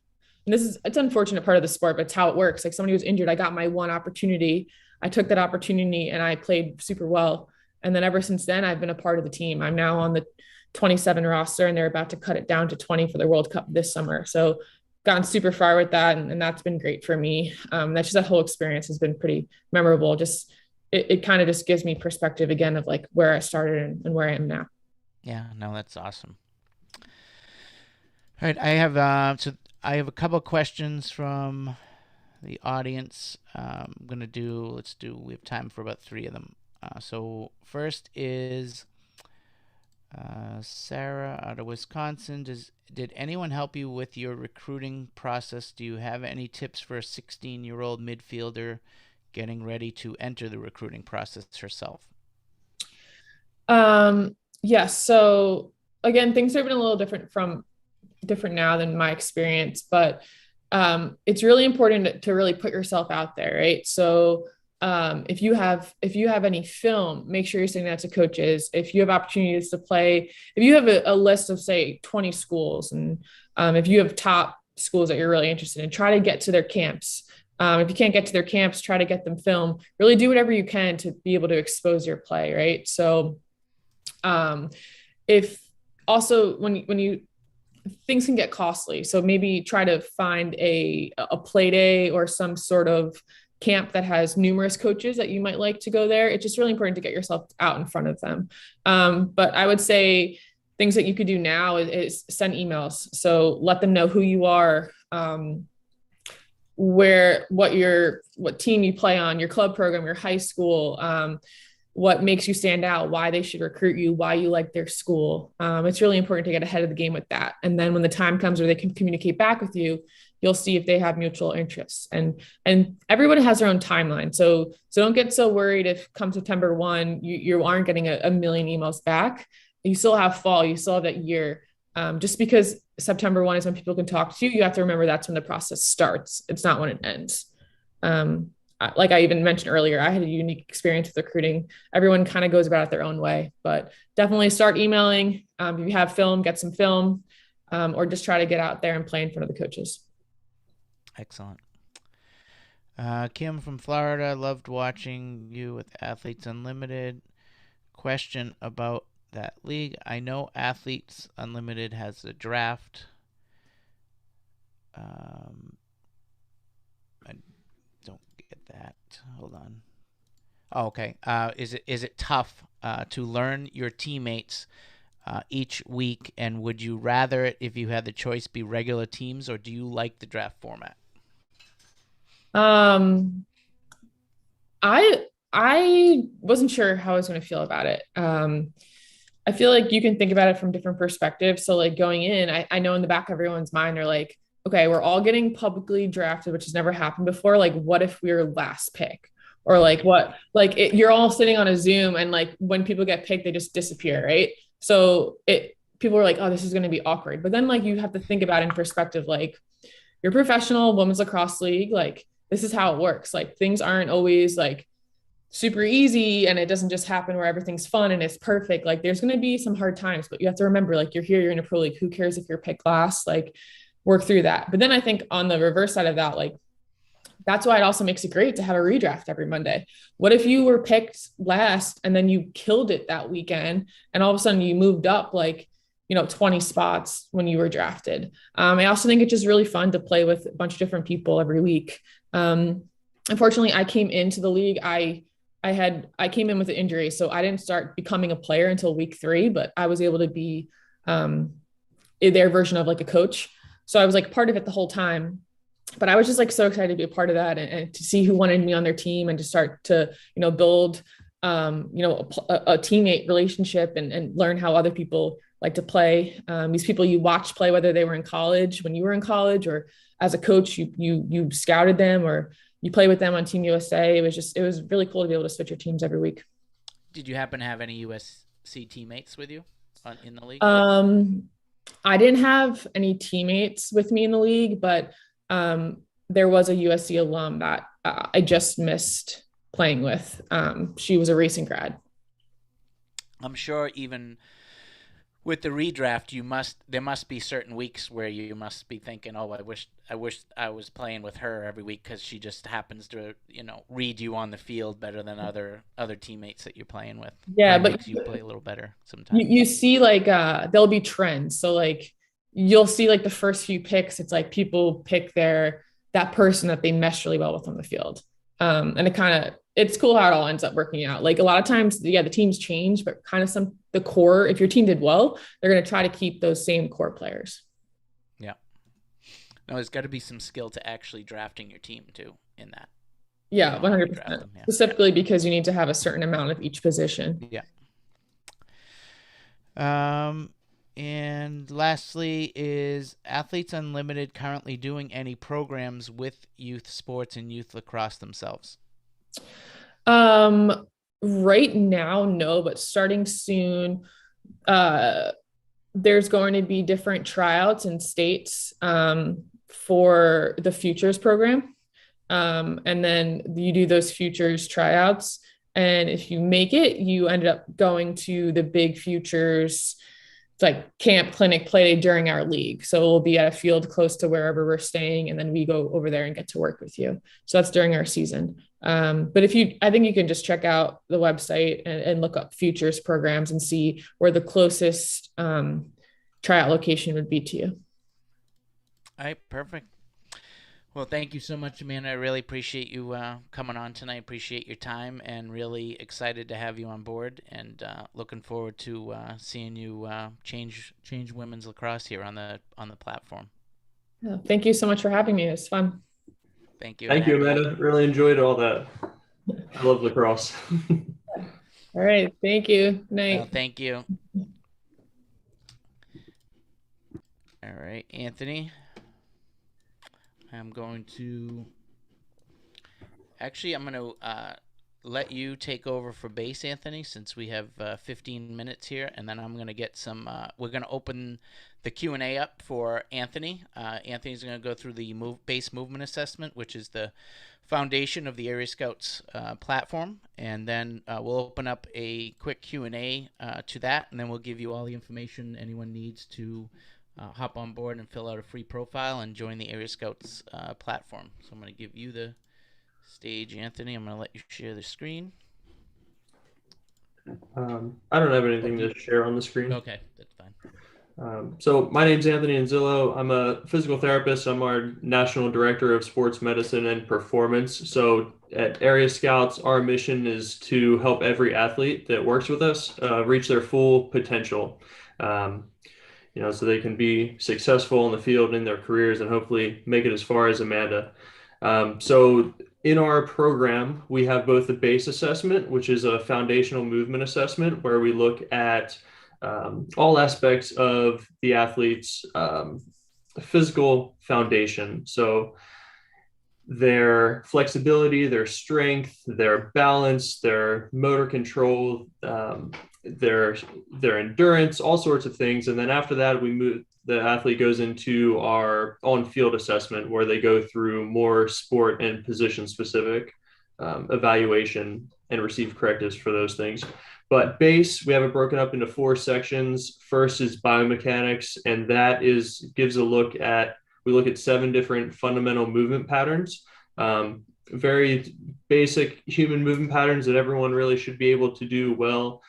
Speaker 2: And it's an unfortunate part of the sport, but it's how it works. Like somebody was injured. I got my one opportunity. I took that opportunity and I played super well. And then ever since then, I've been a part of the team. I'm now on the 27 roster, and they're about to cut it down to 20 for the World Cup this summer. So gotten super far with that. And that's been great for me. That's just that whole experience has been pretty memorable. Just, it kind of just gives me perspective again of like where I started and where I am now.
Speaker 1: Yeah, no, that's awesome. All right. I have a couple of questions from the audience. We have time for about 3 of them. So first is Sarah out of Wisconsin. Did anyone help you with your recruiting process? Do you have any tips for a 16-year-old midfielder getting ready to enter the recruiting process herself?
Speaker 2: Yes. So again, things have been a little different now than my experience, but it's really important to really put yourself out there, right? So if you have any film, make sure you're sending that to coaches. If you have opportunities to play, if you have a list of say 20 schools, and if you have top schools that you're really interested in, try to get to their camps. If you can't get to their camps, try to get them film. Really do whatever you can to be able to expose your play, right? So if also when you things can get costly, so maybe try to find a play day or some sort of camp that has numerous coaches that you might like to go there. It's just really important to get yourself out in front of them. But I would say things that you could do now is send emails. So let them know who you are, what team you play on, your club program, your high school, what makes you stand out, why they should recruit you, why you like their school. It's really important to get ahead of the game with that. And then when the time comes where they can communicate back with you, you'll see if they have mutual interests. And everyone has their own timeline. So don't get so worried if come September 1, you aren't getting a million emails back. You still have fall, you still have that year. Just because September 1 is when people can talk to you, you have to remember that's when the process starts. It's not when it ends. Like I even mentioned earlier, I had a unique experience with recruiting. Everyone kind of goes about it their own way, but definitely start emailing. If you have film, get some film, or just try to get out there and play in front of the coaches.
Speaker 1: Excellent. Kim from Florida, loved watching you with Athletes Unlimited. Question about that league. I know Athletes Unlimited has a draft. I don't get that. Hold on. Oh, okay. Is it tough to learn your teammates each week? And would you rather it, if you had the choice, be regular teams, or do you like the draft format?
Speaker 2: Um, I wasn't sure how I was going to feel about it. I feel like you can think about it from different perspectives. So like going in, I know in the back of everyone's mind, they're like, okay, we're all getting publicly drafted, which has never happened before. Like, what if we were last pick? Or like what, like you're all sitting on a Zoom and like when people get picked, they just disappear, right? So people are like, oh, this is going to be awkward. But then like you have to think about it in perspective, like you're a professional women's lacrosse league, like this is how it works. Like things aren't always like super easy and it doesn't just happen where everything's fun and it's perfect. Like there's going to be some hard times, but you have to remember like you're here, you're in a pro league. Who cares if you're picked last? Like work through that. But then I think on the reverse side of that, like that's why it also makes it great to have a redraft every Monday. What if you were picked last and then you killed it that weekend and all of a sudden you moved up like, 20 spots when you were drafted? I also think it's just really fun to play with a bunch of different people every week. Unfortunately, I came into the league. I came in with an injury, so I didn't start becoming a player until week 3, but I was able to be their version of like a coach. So I was like part of it the whole time. But I was just like so excited to be a part of that and to see who wanted me on their team and to start to, build, a teammate relationship and learn how other people like to play. These people you watched play, whether they were in college, when you were in college, or as a coach, you scouted them or you play with them on Team USA. It was really cool to be able to switch your teams every week.
Speaker 1: Did you happen to have any USC teammates with you in the league?
Speaker 2: I didn't have any teammates with me in the league, but there was a USC alum that I just missed playing with. She was a racing grad.
Speaker 1: I'm sure even with the redraft, there must be certain weeks where you must be thinking, oh, I wish I was playing with her every week because she just happens to read you on the field better than other teammates that you're playing with.
Speaker 2: Yeah,
Speaker 1: Probably
Speaker 2: but
Speaker 1: makes you play a little better sometimes.
Speaker 2: you see like there'll be trends. So like you'll see like the first few picks, it's like people pick that person that they mesh really well with on the field. And it's cool how it all ends up working out. Like a lot of times, yeah, the teams change, but kind of the core, if your team did well, they're going to try to keep those same core players.
Speaker 1: Yeah. No, there's got to be some skill to actually drafting your team too in that.
Speaker 2: Yeah, 100%. Yeah. Specifically because you need to have a certain amount of each position.
Speaker 1: Yeah. And lastly, is Athletes Unlimited currently doing any programs with youth sports and youth lacrosse themselves?
Speaker 2: Right now, no, but starting soon, there's going to be different tryouts in states for the Futures program. And then you do those Futures tryouts. And if you make it, you end up going to the big Futures like camp, clinic, play during our league. So we'll be at a field close to wherever we're staying, and then we go over there and get to work with you. So that's during our season. But I think you can just check out the website and look up Futures programs and see where the closest tryout location would be to you.
Speaker 1: All right, perfect. Well, thank you so much, Amanda. I really appreciate you coming on tonight. Appreciate your time, and really excited to have you on board. And looking forward to seeing you change women's lacrosse here on the platform.
Speaker 2: Yeah, thank you so much for having me. It was fun.
Speaker 1: Thank you.
Speaker 3: Thank you, Amanda. Really enjoyed all that. I love lacrosse.
Speaker 2: All right. Thank you. Good night.
Speaker 1: Well, thank you. All right, Anthony. I'm going to let you take over for base, Anthony, since we have 15 minutes here, and then I'm going to get some. We're going to open the Q&A up for Anthony. Anthony's going to go through the base movement assessment, which is the foundation of the Area Scouts platform, and then we'll open up a quick Q&A to that, and then we'll give you all the information anyone needs to hop on board and fill out a free profile and join the Area Scouts platform. So I'm going to give you the stage, Anthony. I'm going to let you share the screen.
Speaker 3: I don't have anything to share on the screen.
Speaker 1: Okay, that's fine.
Speaker 3: So my name's Anthony Anzillo. I'm a physical therapist. I'm our National Director of Sports Medicine and Performance. So at Area Scouts, our mission is to help every athlete that works with us reach their full potential. So they can be successful in the field in their careers and hopefully make it as far as Amanda. So in our program, we have both the base assessment, which is a foundational movement assessment, where we look at all aspects of the athlete's physical foundation. So their flexibility, their strength, their balance, their motor control, their endurance, all sorts of things. And then after that, the athlete goes into our on-field assessment, where they go through more sport and position specific evaluation and receive correctives for those things. But base, we have it broken up into 4 sections. First is biomechanics, and that gives a look at, we look at 7 different fundamental movement patterns, very basic human movement patterns that everyone really should be able to do well.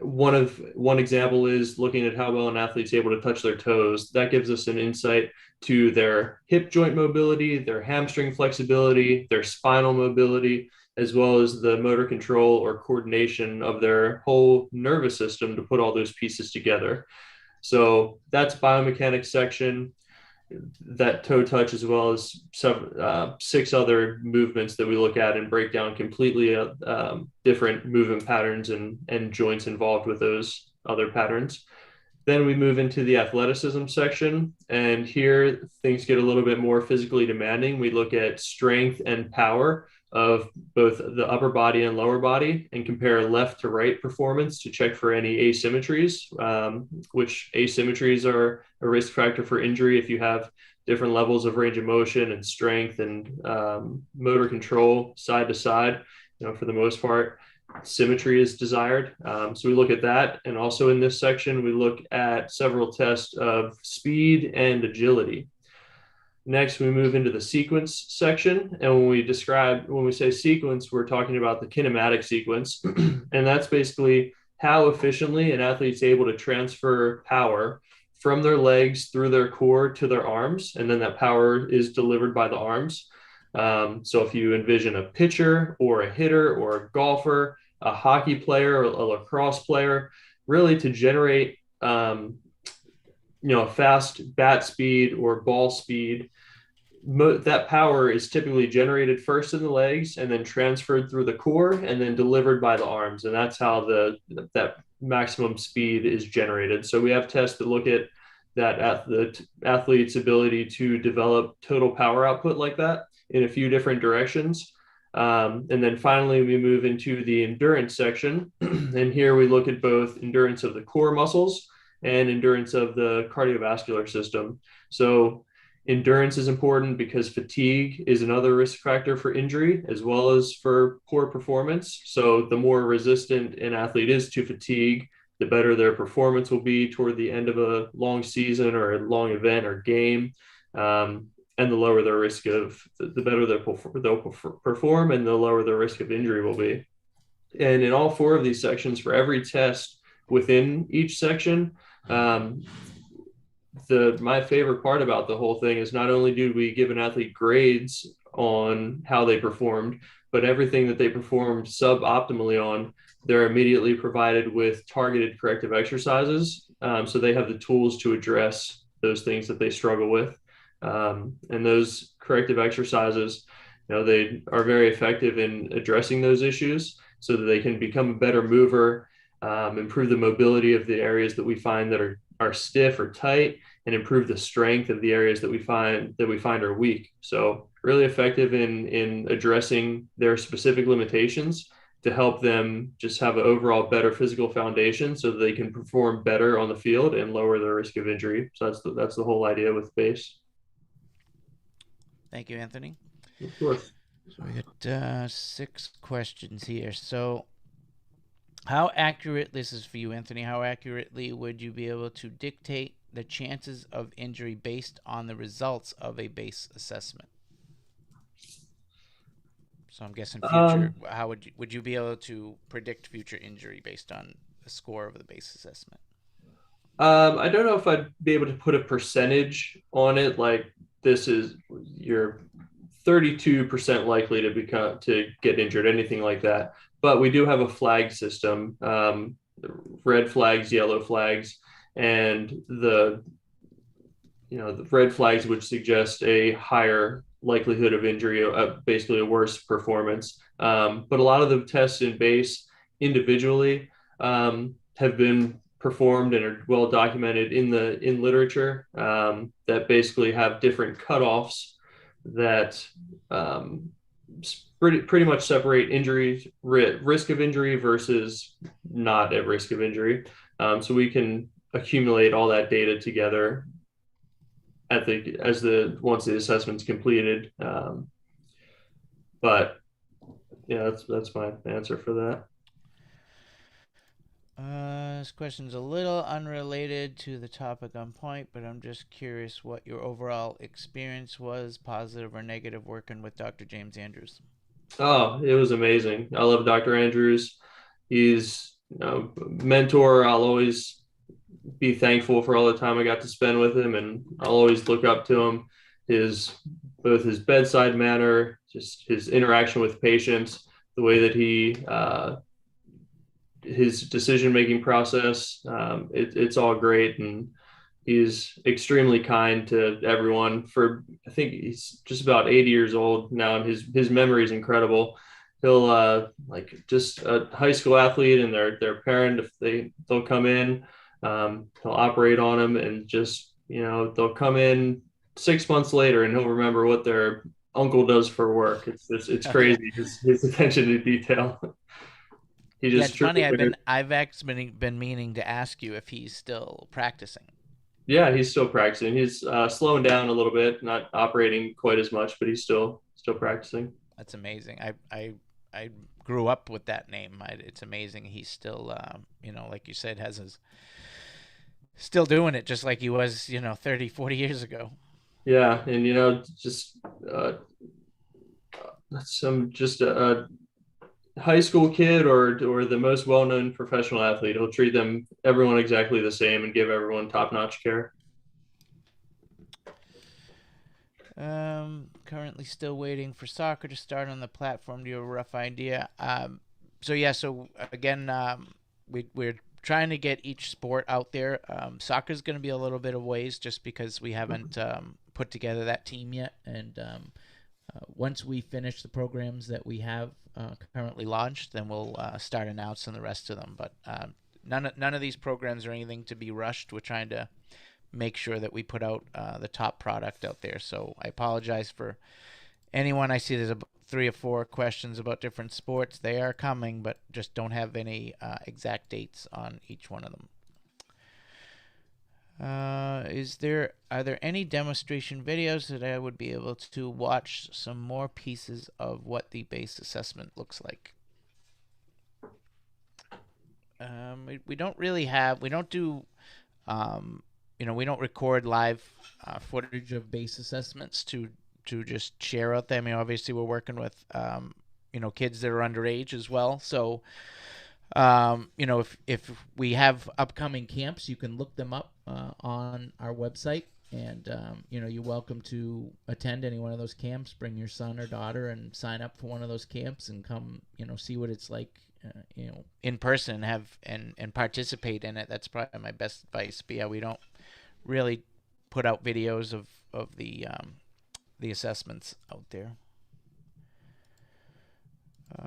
Speaker 3: One example is looking at how well an athlete's able to touch their toes. That gives us an insight to their hip joint mobility, their hamstring flexibility, their spinal mobility, as well as the motor control or coordination of their whole nervous system to put all those pieces together. So that's biomechanics section, that toe touch, as well as 6 other movements that we look at and break down completely different movement patterns and joints involved with those other patterns. Then we move into the athleticism section, and here things get a little bit more physically demanding. We look at strength and power of both the upper body and lower body and compare left to right performance to check for any asymmetries, which asymmetries are a risk factor for injury if you have different levels of range of motion and strength and motor control side to side. For the most part, symmetry is desired. So we look at that. And also in this section, we look at several tests of speed and agility. Next, we move into the sequence section. And when we say sequence, we're talking about the kinematic sequence. And that's basically how efficiently an athlete's able to transfer power from their legs through their core to their arms. And then that power is delivered by the arms. So if you envision a pitcher or a hitter or a golfer, a hockey player, or a lacrosse player, really to generate a fast bat speed or ball speed, that power is typically generated first in the legs and then transferred through the core and then delivered by the arms. And that's how that maximum speed is generated. So we have tests that look at the athlete's ability to develop total power output like that in a few different directions. And then finally, we move into the endurance section. And here we look at both endurance of the core muscles and endurance of the cardiovascular system. So endurance is important because fatigue is another risk factor for injury as well as for poor performance. So the more resistant an athlete is to fatigue, the better their performance will be toward the end of a long season or a long event or game. And the lower their risk the better they'll perform and the lower the risk of injury will be. And in all 4 of these sections, for every test within each section, my favorite part about the whole thing is not only do we give an athlete grades on how they performed, but everything that they performed suboptimally on, they're immediately provided with targeted corrective exercises. So they have the tools to address those things that they struggle with. And those corrective exercises, they are very effective in addressing those issues so that they can become a better mover, improve the mobility of the areas that we find that are stiff or tight, and improve the strength of the areas that we find are weak. So really effective in addressing their specific limitations to help them just have an overall better physical foundation so that they can perform better on the field and lower their risk of injury. So that's the whole idea with base.
Speaker 1: Thank you, Anthony.
Speaker 3: Of course.
Speaker 1: So we got 6 questions here. So how accurate, this is for you, Anthony, how accurately would you be able to dictate the chances of injury based on the results of a base assessment? So I'm guessing future. How would you be able to predict future injury based on the score of the base assessment?
Speaker 3: I don't know if I'd be able to put a percentage on it. Like this is you're 32% likely to get injured, anything like that. But we do have a flag system, red flags, yellow flags, and the red flags would suggest a higher likelihood of injury, basically a worse performance. But a lot of the tests in base individually have been performed and are well documented in literature that basically have different cutoffs that pretty much separate injury risk of injury versus not at risk of injury. So we can accumulate all that data together once the assessment's completed. But yeah, that's my answer for that.
Speaker 1: This question's a little unrelated to the topic on point, but I'm just curious what your overall experience was, positive or negative, working with Dr. James Andrews.
Speaker 3: Oh, it was amazing. I love Dr. Andrews. He's a mentor. I'll always be thankful for all the time I got to spend with him, and I'll always look up to him. Both his bedside manner, just his interaction with patients, the way that his decision-making process, it's all great. And he's extremely kind to everyone. I think he's just about 80 years old now, and his memory is incredible. He'll like just a high school athlete and their parent, if they'll come in, he'll operate on them, and just they'll come in 6 months later and he'll remember what their uncle does for work. It's crazy. His attention to detail.
Speaker 1: It's funny. I've actually been meaning to ask you if he's still practicing.
Speaker 3: Yeah, he's still practicing. He's slowing down a little bit, not operating quite as much, but he's still practicing.
Speaker 1: That's amazing. I grew up with that name. It's amazing. He's still, like you said, still doing it just like he was, 30, 40 years ago.
Speaker 3: Yeah, and just a high school kid or the most well-known professional athlete. He'll treat everyone exactly the same and give everyone top-notch care.
Speaker 1: Currently still waiting for soccer to start on the platform. Do you have a rough idea? So again, we're trying to get each sport out there. Soccer is going to be a little bit of ways just because we haven't put together that team yet. And once we finish the programs that we have currently launched, then we'll start announcing the rest of them. But none of these programs are anything to be rushed. We're trying to make sure that we put out the top product out there. So I apologize for anyone. I see there's 3 or 4 questions about different sports. They are coming, but just don't have any exact dates on each one of them. Are there any demonstration videos that I would be able to watch some more pieces of what the base assessment looks like? We don't really have. We don't do. We don't record live footage of base assessments to just share out there. I mean, obviously we're working with kids that are underage as well. So if we have upcoming camps, you can look them up on our website, and you're welcome to attend any one of those camps. Bring your son or daughter and sign up for one of those camps and come see what it's like in person, and participate in it. That's probably my best advice. But yeah, we don't really put out videos of the assessments out there.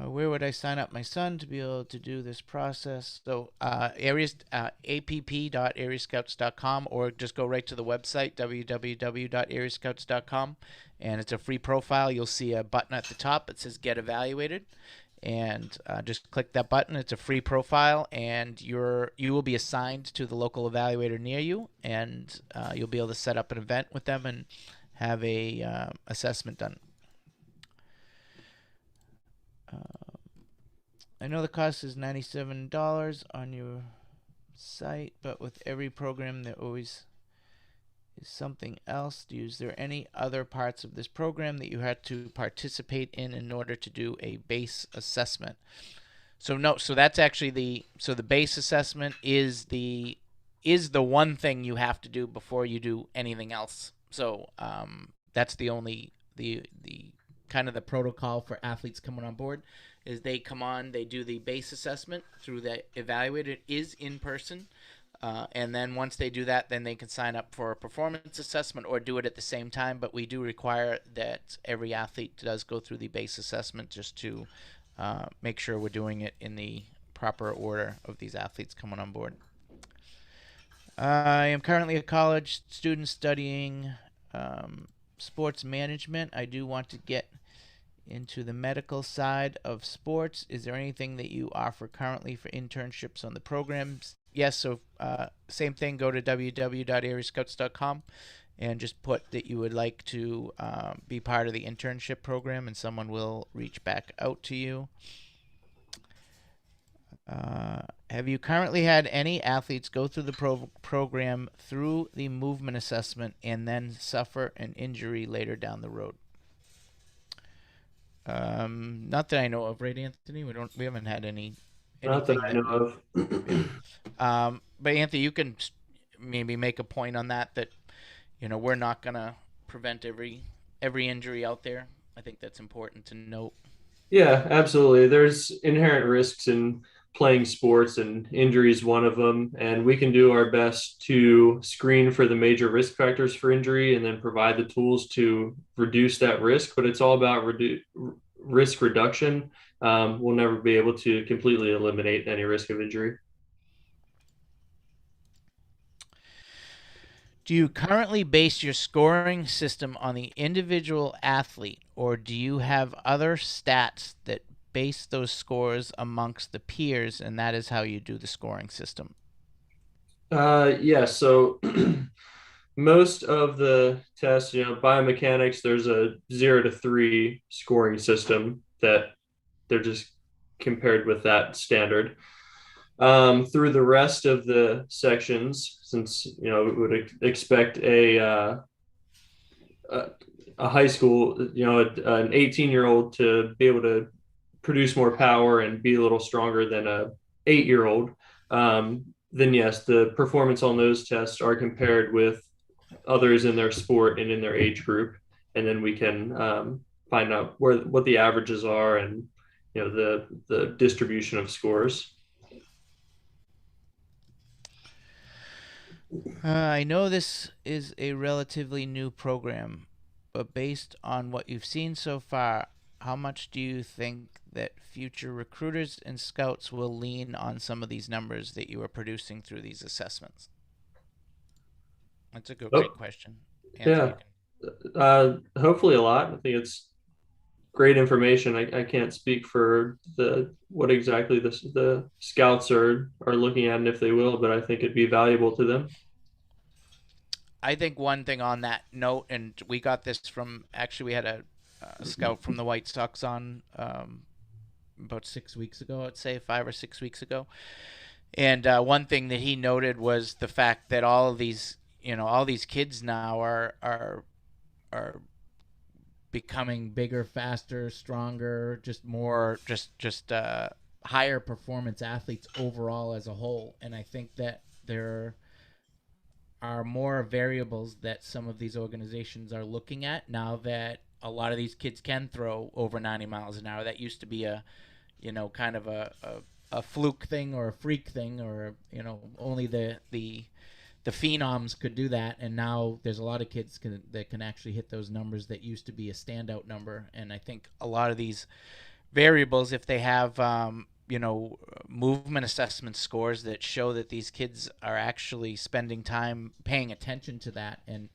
Speaker 1: Where would I sign up my son to be able to do this process? So app.areascouts.com, or just go right to the website, www.areascouts.com, and it's a free profile. You'll see a button at the top that says Get Evaluated, and just click that button. It's a free profile, and you will be assigned to the local evaluator near you, and you'll be able to set up an event with them and have a assessment done. I know the cost is $97 on your site, but with every program there always is something else. Is there any other parts of this program that you had to participate in order to do a base assessment? So no, so that's actually the base assessment is the one thing you have to do before you do anything else. So that's the only the kind of the protocol for athletes coming on board is they come on, they do the base assessment through the evaluator. It is in person. And then once they do that, then they can sign up for a performance assessment or do it at the same time. But we do require that every athlete does go through the base assessment just to make sure we're doing it in the proper order of these athletes coming on board. I am currently a college student studying sports management. I do want to get into the medical side of sports. Is there anything that you offer currently for internships on the programs? Yes, so same thing, go to www.areascouts.com and just put that you would like to be part of the internship program, and someone will reach back out to you. Have you currently had any athletes go through the program through the movement assessment and then suffer an injury later down the road? Not that I know of, right, Anthony? We haven't had any.
Speaker 3: Not that I know of.
Speaker 1: But Anthony, you can maybe make a point on that we're not gonna prevent every injury out there. I think that's important to note.
Speaker 3: Yeah, absolutely. There's inherent risks in playing sports, and injury is one of them. And we can do our best to screen for the major risk factors for injury and then provide the tools to reduce that risk. But it's all about risk reduction. We'll never be able to completely eliminate any risk of injury.
Speaker 1: Do you currently base your scoring system on the individual athlete, or do you have other stats that base those scores amongst the peers, and that is how you do the scoring system?
Speaker 3: Yeah, so most of the tests, biomechanics, there's a 0 to 3 scoring system that they're just compared with that standard. Through the rest of the sections, since we would expect a high school, an 18-year-old to be able to produce more power and be a little stronger than a 8-year-old, then yes, the performance on those tests are compared with others in their sport and in their age group, and then we can find out what the averages are and the distribution of scores.
Speaker 1: I know this is a relatively new program, but based on what you've seen so far, how much do you think that future recruiters and scouts will lean on some of these numbers that you are producing through these assessments? That's a great question.
Speaker 3: Anthony, yeah, hopefully a lot. I think it's great information. I can't speak for what exactly the scouts are looking at and if they will, but I think it'd be valuable to them.
Speaker 1: I think one thing on that note, and we got this from, actually we had a scout from the White Sox on about 6 weeks ago, I'd say 5 or 6 weeks ago. And one thing that he noted was the fact that all these kids now are becoming bigger, faster, stronger, just more, just higher performance athletes overall as a whole. And I think that there are more variables that some of these organizations are looking at now that a lot of these kids can throw over 90 miles an hour. That used to be a kind of a fluke thing or a freak thing, or only the phenoms could do that, and now there's a lot of kids that can actually hit those numbers that used to be a standout number. And I think a lot of these variables, if they have movement assessment scores that show that these kids are actually spending time paying attention to that and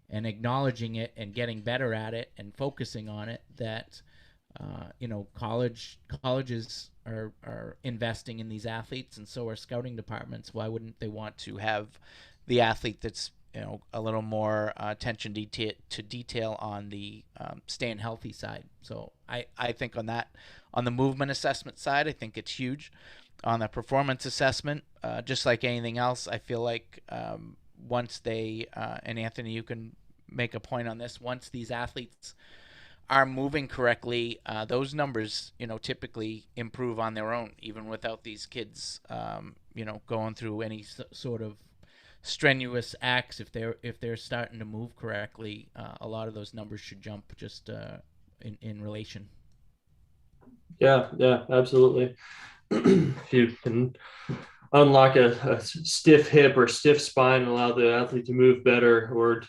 Speaker 1: acknowledging it and getting better at it and focusing on it, that colleges are investing in these athletes, and so are scouting departments. Why wouldn't they want to have the athlete that's a little more attention to detail on the staying healthy side? So I think on the movement assessment side, I think it's huge. On the performance assessment, just like anything else, I feel like once they and Anthony, you can make a point on this. Once these athletes are moving correctly, those numbers, typically improve on their own, even without these kids, going through any sort of strenuous acts. If they're starting to move correctly, a lot of those numbers should jump just in relation.
Speaker 3: Yeah, absolutely. If you can unlock a stiff hip or stiff spine and allow the athlete to move better, or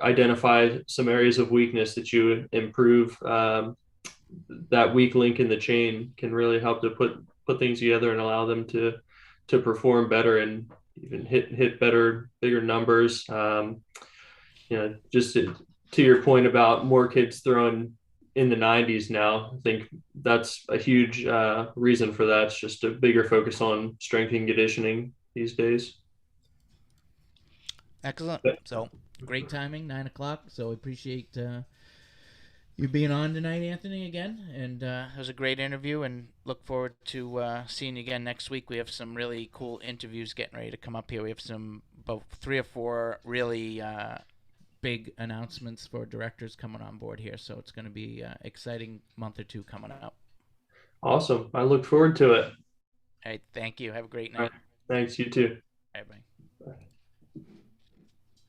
Speaker 3: identify some areas of weakness that you improve, that weak link in the chain can really help to put things together and allow them to perform better and even hit better, bigger numbers. Just to your point about more kids throwing in the 90s now, I think that's a huge reason for that. It's just a bigger focus on strength and conditioning these days.
Speaker 1: Excellent. So great timing, 9:00. So appreciate you being on tonight, Anthony, again. And it was a great interview, and look forward to seeing you again next week. We have some really cool interviews getting ready to come up here. We have about 3 or 4 really big announcements for directors coming on board here. So it's going to be an exciting month or 2 coming up.
Speaker 3: Awesome. I look forward to it.
Speaker 1: All right. Thank you. Have a great night.
Speaker 3: Thanks. You too.